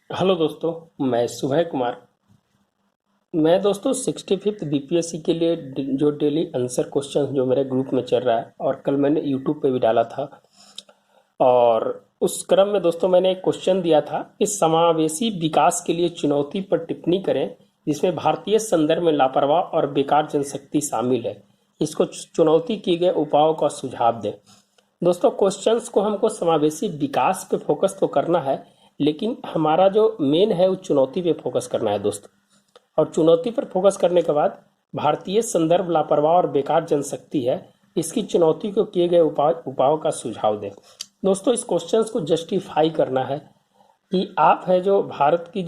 Hello दोस्तों। मैं सुबह कुमार। मैं दोस्तों 65th बीपीएससी के लिए जो डेली आंसर क्वेश्चन जो मेरे ग्रुप में चल रहा है और कल मैंने यूट्यूब पे भी डाला था। और उस क्रम में दोस्तों मैंने एक क्वेश्चन दिया था कि समावेशी विकास के लिए चुनौती पर टिप्पणी करें जिसमें भारतीय संदर्भ में लापरवाह और बेकार जनशक्ति शामिल है। इसको चुनौती किए गए उपायों का सुझाव दें। दोस्तों क्वेश्चंस को हमको समावेशी विकास पे फोकस तो करना है, लेकिन हमारा जो मेन है वो चुनौती पे फोकस करना है दोस्तों। और चुनौती पर फोकस करने के बाद भारतीय संदर्भ लापरवाह और बेकार जनशक्ति है, इसकी चुनौती को किए गए उपायों का सुझाव दें। दोस्तों इस क्वेश्चन को जस्टिफाई करना है कि आप है जो भारत की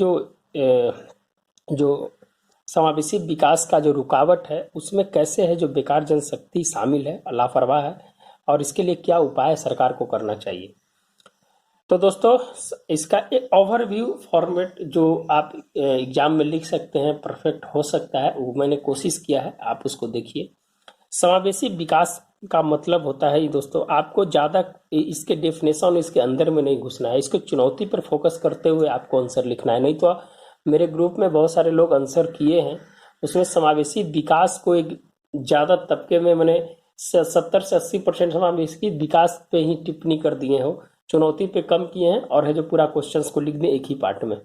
जो समावेशी विकास का जो रुकावट है उसमें कैसे है जो बेकार जनशक्ति शामिल है, लापरवाह है, और इसके लिए क्या उपाय सरकार को करना चाहिए। तो दोस्तों इसका एक ओवरव्यू फॉर्मेट जो आप एग्जाम में लिख सकते हैं, परफेक्ट हो सकता है, वो मैंने कोशिश किया है, आप उसको देखिए। समावेशी विकास का मतलब होता है दोस्तों, आपको ज़्यादा इसके डेफिनेशन इसके अंदर में नहीं घुसना है, इसको चुनौती पर फोकस करते हुए आपको आंसर लिखना है। नहीं तो मेरे ग्रुप में बहुत सारे लोग आंसर किए हैं, उसमें समावेशी विकास को एक ज़्यादा तबके में मैंने 70 से 80% समावेशी विकास पे ही टिप्पणी कर दिए हो, चुनौती पे कम किए हैं, और है जो पूरा क्वेश्चंस को लिख दें एक ही पार्ट में।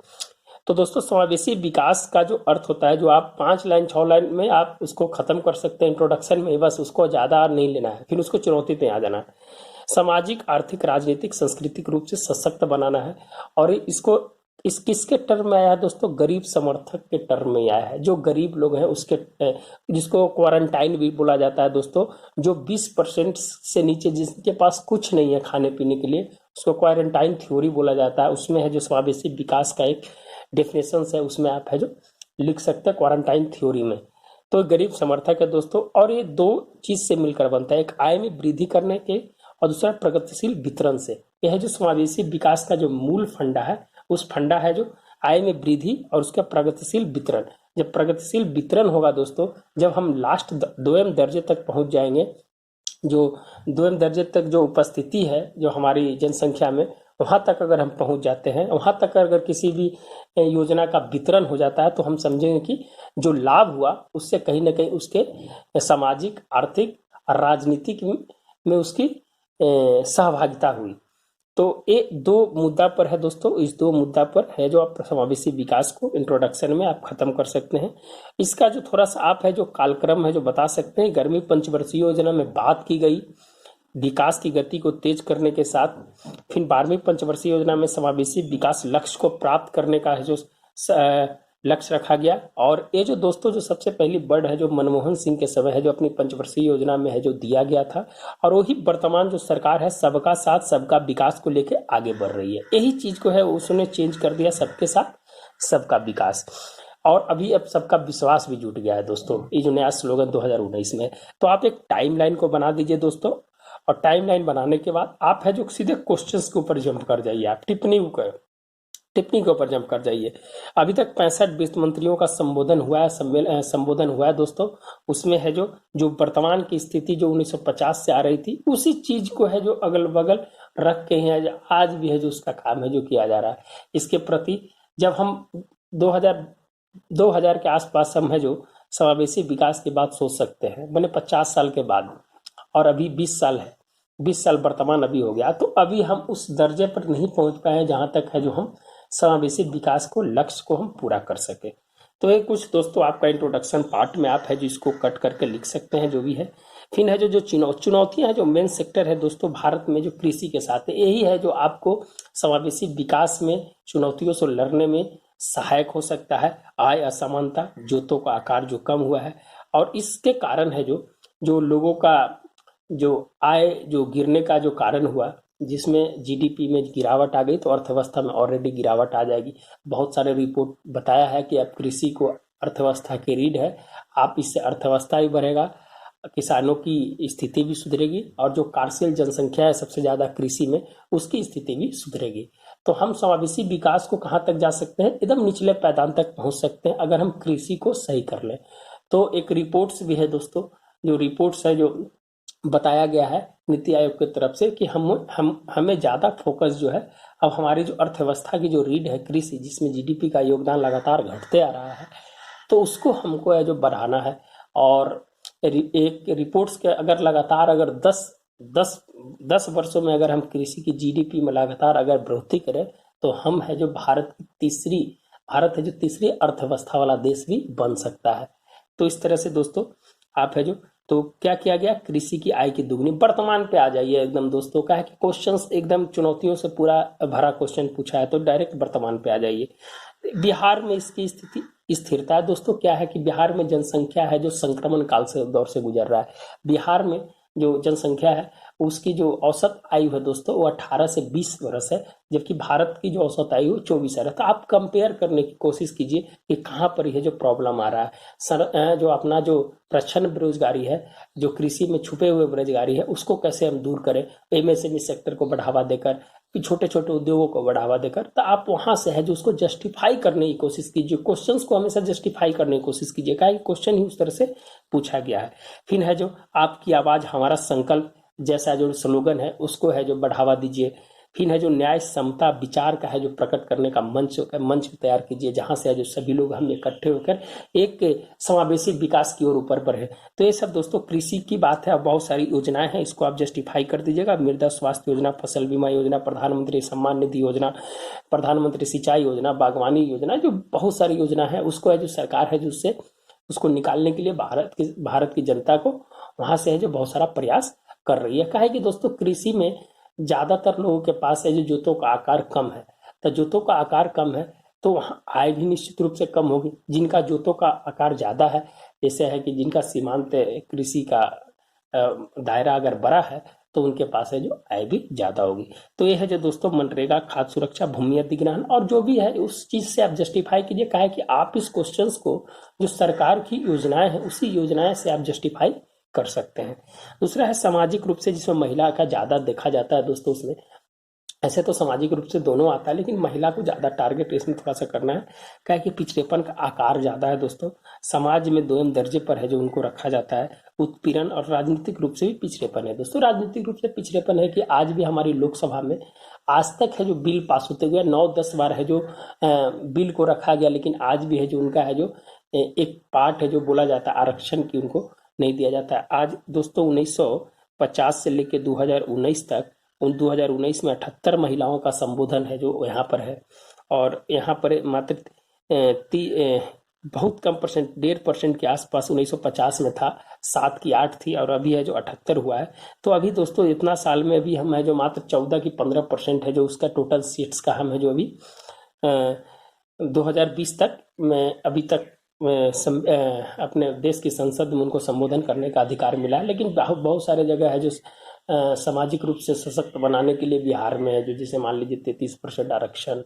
तो दोस्तों समावेशी विकास का जो अर्थ होता है, जो आप 5 लाइन 6 लाइन में आप उसको खत्म कर सकते हैं इंट्रोडक्शन में, बस उसको ज़्यादा नहीं लेना है, फिर उसको चुनौती पे आ जाना है। सामाजिक, आर्थिक, राजनीतिक, सांस्कृतिक रूप से सशक्त बनाना है। और इसको इस किसके टर्म में आया है दोस्तों? गरीब समर्थक के टर्म में आया है। जो गरीब लोग हैं उसके, जिसको क्वारंटाइन भी बोला जाता है दोस्तों, जो 20% से नीचे जिसके पास कुछ नहीं है खाने पीने के लिए, उसको क्वारंटाइन थ्योरी बोला जाता है। उसमें है जो समावेशी विकास का एक डेफिनेशन है, उसमें आप है जो लिख सकते हैं क्वारंटाइन थ्योरी में। तो गरीब समर्थक है दोस्तों, और ये दो चीज से मिलकर बनता है, एक आय में वृद्धि करने के और दूसरा प्रगतिशील वितरण से। यह है जो समावेशी विकास का जो मूल फंडा है, उस फंडा है जो आय में वृद्धि और उसका प्रगतिशील वितरण। जब प्रगतिशील वितरण होगा दोस्तों, जब हम लास्ट दोयम दर्जे तक पहुंच जाएंगे, जो दोयम दर्जे तक जो उपस्थिति है जो हमारी जनसंख्या में, वहां तक अगर हम पहुंच जाते हैं, वहां तक अगर किसी भी योजना का वितरण हो जाता है, तो हम समझेंगे कि जो लाभ हुआ उससे कहीं ना कहीं उसके सामाजिक, आर्थिक और राजनीतिक में उसकी सहभागिता हुई। तो ये दो मुद्दा पर है दोस्तों, इस दो मुद्दा पर है जो आप समावेशी विकास को इंट्रोडक्शन में आप खत्म कर सकते हैं। इसका जो थोड़ा सा आप है जो कालक्रम है जो बता सकते हैं। गर्मी पंचवर्षीय योजना में बात की गई विकास की गति को तेज करने के साथ, फिर 12वीं पंचवर्षीय योजना में समावेशी विकास लक्ष्य को प्राप्त करने का है जो लक्ष्य रखा गया। और ये जो दोस्तों जो सबसे पहली वर्ड है जो मनमोहन सिंह के समय है जो अपनी पंचवर्षीय योजना में है जो दिया गया था, और वही वर्तमान जो सरकार है सबका साथ सबका विकास को लेके आगे बढ़ रही है। यही चीज को है उसने चेंज कर दिया, सबके साथ सबका विकास। और अभी अब सबका विश्वास भी जुट गया है दोस्तों, ये जो नया स्लोगन 2019 में। तो आप एक टाइमलाइन को बना दीजिए दोस्तों, और टाइमलाइन बनाने के बाद आप है जो सीधे क्वेश्चंस के ऊपर जंप कर जाइए, आप टिप्पणी के ऊपर जंप कर जाइए। अभी तक 65 वित्त मंत्रियों का संबोधन हुआ है, संबोधन हुआ है दोस्तों। उसमें है जो जो वर्तमान की स्थिति जो 1950 से आ रही थी, उसी चीज को है जो अगल बगल रख के है आज भी है जो उसका काम है जो किया जा रहा है। इसके प्रति जब हम 2000 के आसपास हम है जो समावेशी विकास की बात सोच सकते हैं, मैंने 50 साल के बाद, और अभी 20 साल है, 20 साल वर्तमान अभी हो गया, तो अभी हम उस दर्जे पर नहीं पहुंच पाए हैं जहां तक है जो हम समावेशी विकास को लक्ष्य को हम पूरा कर सके। तो ये कुछ दोस्तों आपका इंट्रोडक्शन पार्ट में आप है जो इसको कट करके लिख सकते हैं जो भी है। फिर है जो जो चुनौतियां हैं, जो मेन सेक्टर है दोस्तों भारत में जो कृषि के साथ है, यही है जो आपको समावेशी विकास में चुनौतियों से लड़ने में सहायक हो सकता है। आय असमानता, जोतों का आकार जो कम हुआ है, और इसके कारण है जो जो लोगों का जो आय जो गिरने का जो कारण हुआ, जिसमें जीडीपी में गिरावट आ गई, तो अर्थव्यवस्था में ऑलरेडी गिरावट आ जाएगी। बहुत सारे रिपोर्ट बताया है कि अब कृषि को अर्थव्यवस्था की रीढ़ है, आप इससे अर्थव्यवस्था भी बढ़ेगा, किसानों की स्थिति भी सुधरेगी, और जो कार्यशील जनसंख्या है सबसे ज़्यादा कृषि में, उसकी स्थिति भी सुधरेगी। तो हम समावेशी विकास को कहाँ तक जा सकते हैं? एकदम निचले पायदान तक पहुँच सकते हैं अगर हम कृषि को सही कर लें। तो एक रिपोर्ट्स भी है दोस्तों, जो रिपोर्ट्स है जो बताया गया है नीति आयोग की तरफ से कि हमें ज़्यादा फोकस जो है अब हमारी जो अर्थव्यवस्था की जो रीढ़ है कृषि, जिसमें जीडीपी का योगदान लगातार घटते आ रहा है, तो उसको हमको है जो बढ़ाना है। और एक रिपोर्ट्स के अगर लगातार अगर 10 वर्षों में अगर हम कृषि की जीडीपी में लगातार अगर बढ़ोतरी करें तो हम है जो भारत है जो तीसरी अर्थव्यवस्था वाला देश भी बन सकता है। तो इस तरह से दोस्तों आप है जो तो क्या किया गया, कृषि की आय की दुगनी। वर्तमान पे आ जाइए एकदम दोस्तों, का है कि क्वेश्चंस एकदम चुनौतियों से पूरा भरा क्वेश्चन पूछा है, तो डायरेक्ट वर्तमान पे आ जाइए। बिहार में इसकी स्थिति स्थिरता है दोस्तों। क्या है कि बिहार में जनसंख्या है जो संक्रमण काल से दौर से गुजर रहा है। बिहार में जो जनसंख्या है उसकी जो औसत आयु है दोस्तों वो 18 से 20 वर्ष है, जबकि भारत की जो औसत आयु 24 है। तो आप कंपेयर करने की कोशिश कीजिए कि कहाँ पर यह जो प्रॉब्लम आ रहा है। जो अपना जो प्रच्छन्न बेरोजगारी है, जो कृषि में छुपे हुए बेरोजगारी है, उसको कैसे हम दूर करें, एमएसएमई सेक्टर को बढ़ावा देकर, छोटे छोटे उद्योगों को बढ़ावा देकर। तो आप वहां से है जो उसको जस्टिफाई करने की कोशिश कीजिए। क्वेश्चंस को हमेशा जस्टिफाई करने की कोशिश कीजिए, क्या क्वेश्चन ही उस तरह से पूछा गया है। फिर है जो आपकी आवाज हमारा संकल्प जैसा जो स्लोगन है उसको है जो बढ़ावा दीजिए। फिर है जो न्याय समता विचार का है जो प्रकट करने का मंच तैयार कीजिए, जहां से है जो सभी लोग हम इकट्ठे होकर एक समावेशी विकास की ओर ऊपर बढ़े। तो ये सब दोस्तों कृषि की बात है। अब बहुत सारी योजनाएं हैं, इसको आप जस्टिफाई कर दीजिएगा। मृदा स्वास्थ्य योजना, फसल बीमा योजना, प्रधानमंत्री सम्मान निधि योजना, प्रधानमंत्री सिंचाई योजना, बागवानी योजना, जो बहुत सारी योजना है उसको है जो सरकार है जो उससे उसको निकालने के लिए भारत की जनता को वहां से है जो बहुत सारा प्रयास कर रही है। कहा कि दोस्तों कृषि में ज्यादातर लोगों के पास है जो जोतों का आकार कम है, तो जोतों का आकार कम है तो वहाँ आय भी निश्चित रूप से कम होगी। जिनका जोतों का आकार ज्यादा है, जैसे है कि जिनका सीमांत कृषि का दायरा अगर बड़ा है, तो उनके पास है जो आय भी ज्यादा होगी। तो ये है जो दोस्तों मनरेगा, खाद्य सुरक्षा, भूमि अधिग्रहण और जो भी है उस चीज से आप जस्टिफाई कीजिए। कहा कि आप इस क्वेश्चंस को जो सरकार की योजनाएं हैं उसी योजनाएं से आप जस्टिफाई कर सकते हैं। दूसरा है सामाजिक रूप से, जिसमें महिला का ज्यादा देखा जाता है दोस्तों। उसमें ऐसे तो सामाजिक रूप से दोनों आता है, लेकिन महिला को ज्यादा टारगेट इसमें थोड़ा सा करना है। क्या है कि पिछड़ेपन का आकार ज्यादा है दोस्तों, समाज में दोयम दर्जे पर है जो उनको रखा जाता है। उत्पीड़न और राजनीतिक रूप से भी पिछड़ेपन है दोस्तों। राजनीतिक रूप से पिछड़ेपन है कि आज भी हमारी लोकसभा में आज तक है जो बिल पास होते हुए 9-10 बार है जो बिल को रखा गया, लेकिन आज भी है जो उनका है जो एक पार्ट है जो बोला जाता है आरक्षण की, उनको नहीं दिया जाता है। आज दोस्तों 1950 से लेकर 2019 तक, 2019 में 78 महिलाओं का संबोधन है जो यहाँ पर है। और यहाँ पर मात्र बहुत कम परसेंट, 1.5% के आसपास 1950 में था, 7 की 8 थी, और अभी है जो 78 हुआ है। तो अभी दोस्तों इतना साल में अभी हम है जो मात्र 14 की 15% है जो उसका टोटल सीट्स का हम है जो अभी 2020 तक में अभी तक अपने देश की संसद में उनको संबोधन करने का अधिकार मिला है। लेकिन बहुत सारे जगह है जो सामाजिक रूप से सशक्त बनाने के लिए बिहार में है जो, जैसे मान लीजिए 33% आरक्षण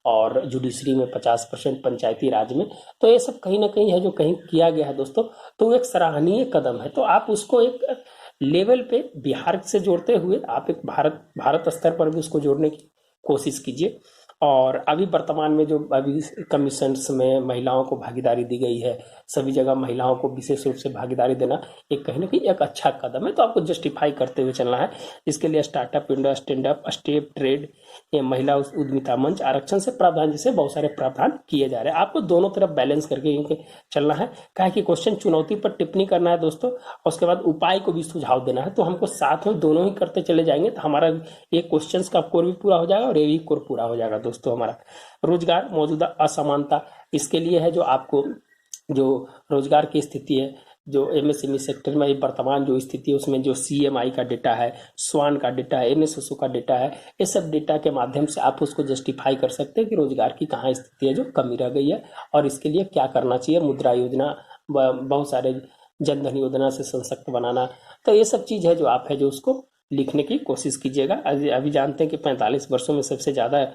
और जुडिशरी में 50%, पंचायती राज में, तो ये सब कहीं ना कहीं है जो कहीं किया गया है दोस्तों। तो एक सराहनीय कदम है। तो आप उसको एक लेवल पे बिहार से जोड़ते हुए आप एक भारत स्तर पर भी उसको जोड़ने की कोशिश कीजिए। और अभी वर्तमान में जो अभी कमीशंस में महिलाओं को भागीदारी दी गई है, सभी जगह महिलाओं को विशेष रूप से भागीदारी देना एक कहीं ना कहीं एक अच्छा कदम है। तो आपको जस्टिफाई करते हुए चलना है। इसके लिए startup India, stand up, step trade, ये महिला उद्यमिता मंच, आरक्षण से प्रावधान जैसे बहुत सारे प्रावधान किए जा रहे हैं। आपको दोनों तरफ बैलेंस करके चलना है। क्या है कि क्वेश्चन चुनौती पर टिप्पणी करना है दोस्तों, और उसके बाद उपाय को भी सुझाव देना है। तो हमको साथ में दोनों ही करते चले जाएंगे तो हमारा ये क्वेश्चन का कोर भी पूरा हो जाएगा और ये भी कोर पूरा हो जाएगा दोस्तों। हमारा रोजगार मौजूदा असमानता, इसके लिए है जो आपको जो रोजगार की स्थिति है, जो एमएसएमई सेक्टर में वर्तमान जो स्थिति है उसमें जो सीएमआई का डेटा है, स्वान का डेटा है, एनएसएसओ का डेटा है, ये सब डेटा के माध्यम से आप उसको जस्टिफाई कर सकते हैं कि रोजगार की कहाँ स्थिति है जो कमी रह गई है और इसके लिए क्या करना चाहिए। मुद्रा योजना, बहुत सारे जनधन योजना से सशक्त बनाना, तो ये सब चीज है जो आप है जो उसको लिखने की कोशिश कीजिएगा। अभी जानते हैं कि 45 वर्षों में सबसे ज्यादा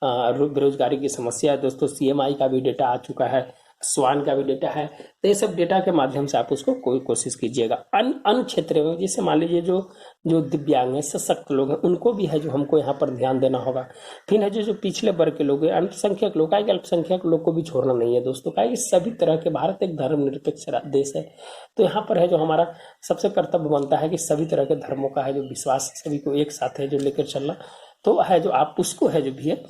बेरोजगारी की समस्या है दोस्तों। सीएमआई का भी डेटा आ चुका है, स्वान का भी डेटा है। तो ये सब डेटा के माध्यम से आप उसको कोई कोशिश कीजिएगा। अन्य क्षेत्र में जैसे मान लीजिए जो जो दिव्यांग हैं, सशक्त लोग हैं, उनको भी है जो हमको यहाँ पर ध्यान देना होगा। फिर है जो जो पिछले वर्ग के लोग हैं, अल्पसंख्यक लोग, क्या अल्पसंख्यक लोग को भी छोड़ना नहीं है दोस्तों। क्या सभी तरह के, भारत एक धर्मनिरपेक्ष देश है, तो यहाँ पर है जो हमारा सबसे कर्तव्य बनता है कि सभी तरह के धर्मों का है जो विश्वास सभी को एक साथ है जो लेकर चलना। तो है जो आप उसको है जो भी है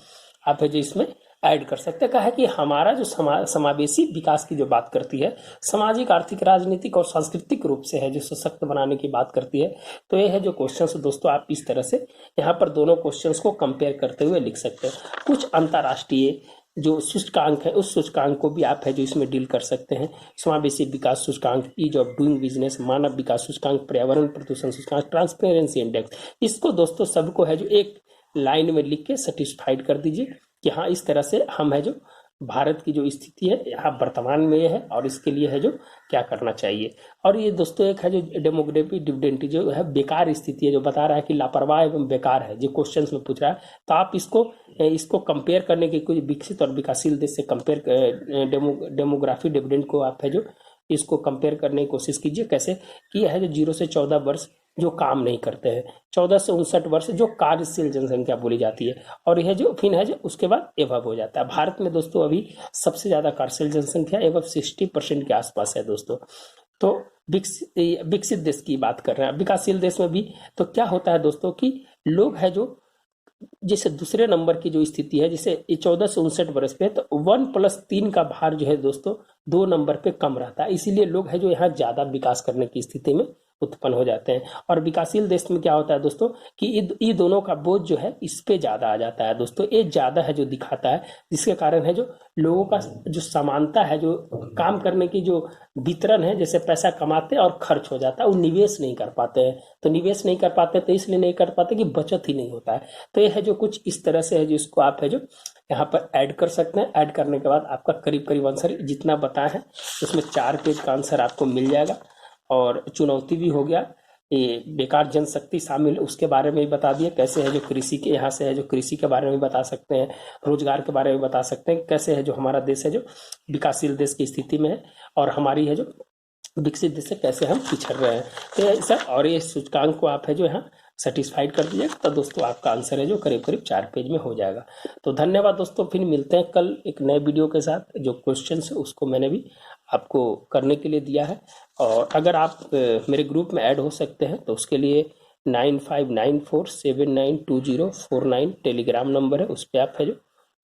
आप है जो इसमें ऐड कर सकते हैं। कहा है कि हमारा जो समावेशी विकास की जो बात करती है, सामाजिक, आर्थिक, राजनीतिक और सांस्कृतिक रूप से है जो सशक्त बनाने की बात करती है। तो ये है जो क्वेश्चंस दोस्तों आप इस तरह से यहाँ पर दोनों क्वेश्चंस को कंपेयर करते हुए लिख सकते हैं। कुछ अंतर्राष्ट्रीय जो सूचकांक है उस सूचकांक को भी आप है जो इसमें डील कर सकते हैं। समावेशी विकास सूचकांक, ईज ऑफ डूइंग बिजनेस, मानव विकास सूचकांक, पर्यावरण प्रदूषण सूचकांक, ट्रांसपेरेंसी इंडेक्स, इसको दोस्तों सबको है जो एक लाइन में लिख के सेटिस्फाइड कर दीजिए कि हाँ इस तरह से हम है जो भारत की जो स्थिति है यहाँ वर्तमान में है और इसके लिए है जो क्या करना चाहिए। और ये दोस्तों एक है जो डेमोग्राफिक डिविडेंड जो है बेकार स्थिति है, जो बता रहा है कि लापरवाह एवं बेकार है, जो क्वेश्चन में पूछ रहा है। तो आप इसको कंपेयर करने के, कुछ विकसित और विकासशील देश से कंपेयर डेमोग्राफिक डिविडेंड को आप है जो इसको कंपेयर करने की कोशिश कीजिए। कैसे कि यह है जो 0 से 14 वर्ष जो काम नहीं करते हैं, 14 से 59 वर्ष जो कार्यशील जनसंख्या बोली जाती है, और यह जो फिर है जो उसके बाद एवब हो जाता है। भारत में दोस्तों अभी सबसे ज्यादा कार्यशील जनसंख्या एवब 60% के आसपास है दोस्तों। तो विकसित देश की बात कर रहे हैं, विकासशील देश में भी तो क्या होता है दोस्तों कि लोग है जो जैसे दूसरे नंबर की जो स्थिति है, जैसे 14 से 59 वर्ष पे, तो 1+3 का भार जो है दोस्तों 2 नंबर पे कम रहता है, इसीलिए लोग है जो यहाँ ज्यादा विकास करने की स्थिति में उत्पन्न हो जाते हैं। और विकासशील देश में क्या होता है दोस्तों कि ये दोनों का बोझ जो है इस पे ज्यादा आ जाता है दोस्तों। ये ज्यादा है जो दिखाता है, जिसके कारण है जो लोगों का जो समानता है, जो काम करने की जो वितरण है, जैसे पैसा कमाते हैं और खर्च हो जाता है, वो निवेश नहीं कर पाते हैं। तो निवेश नहीं कर पाते तो इसलिए नहीं कर पाते कि बचत ही नहीं होता है। तो ये है जो कुछ इस तरह से है जो इसको आप है जो यहाँ पर ऐड कर सकते हैं। ऐड करने के बाद आपका करीब करीब आंसर जितना बताया है उसमें 4 पेज का आंसर आपको मिल जाएगा। और चुनौती भी हो गया, ये बेकार जनशक्ति शामिल, उसके बारे में भी बता दिया। कैसे है जो कृषि के, यहाँ से है जो कृषि के बारे में बता सकते हैं, रोजगार के बारे में बता सकते हैं, कैसे है जो हमारा देश है जो विकासशील देश की स्थिति में है और हमारी है जो विकसित देश से कैसे हम पिछड़ रहे हैं। तो ऐसा, और ये सूचकांक को आप है जो यहाँ सेटिस्फाइड कर दीजिएगा तो दोस्तों आपका आंसर है जो करीब करीब 4 पेज में हो जाएगा। तो धन्यवाद दोस्तों, फिर मिलते हैं कल एक नए वीडियो के साथ। जो क्वेश्चन है उसको मैंने भी आपको करने के लिए दिया है, और अगर आप मेरे ग्रुप में ऐड हो सकते हैं तो उसके लिए 9594792049 टेलीग्राम नंबर है, उस पर आप है जो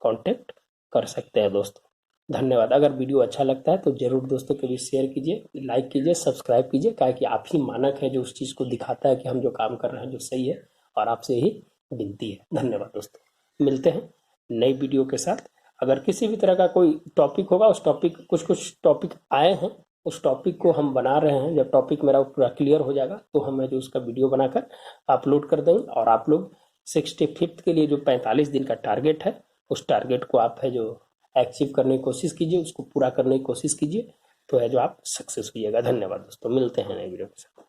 कांटेक्ट कर सकते हैं दोस्तों। धन्यवाद। अगर वीडियो अच्छा लगता है तो जरूर दोस्तों के बीच शेयर कीजिए, लाइक कीजिए, सब्सक्राइब कीजिए, क्या कि आप ही मानक है जो उस चीज़ को दिखाता है कि हम जो काम कर रहे हैं जो सही है, और आपसे ही विनती है। धन्यवाद दोस्तों, मिलते हैं नई वीडियो के साथ। अगर किसी भी तरह का कोई टॉपिक होगा, उस टॉपिक कुछ टॉपिक आए हैं, उस टॉपिक को हम बना रहे हैं, जब टॉपिक मेरा पूरा क्लियर हो जाएगा तो हम जो उसका वीडियो बनाकर अपलोड कर देंगे। और आप लोग 65th के लिए जो 45 दिन का टारगेट है, उस टारगेट को आप है जो अचीव करने की कोशिश कीजिए, उसको पूरा करने की कोशिश कीजिए, तो है जो आप सक्सेस होइएगा। धन्यवाद दोस्तों, मिलते हैं नए वीडियो के साथ।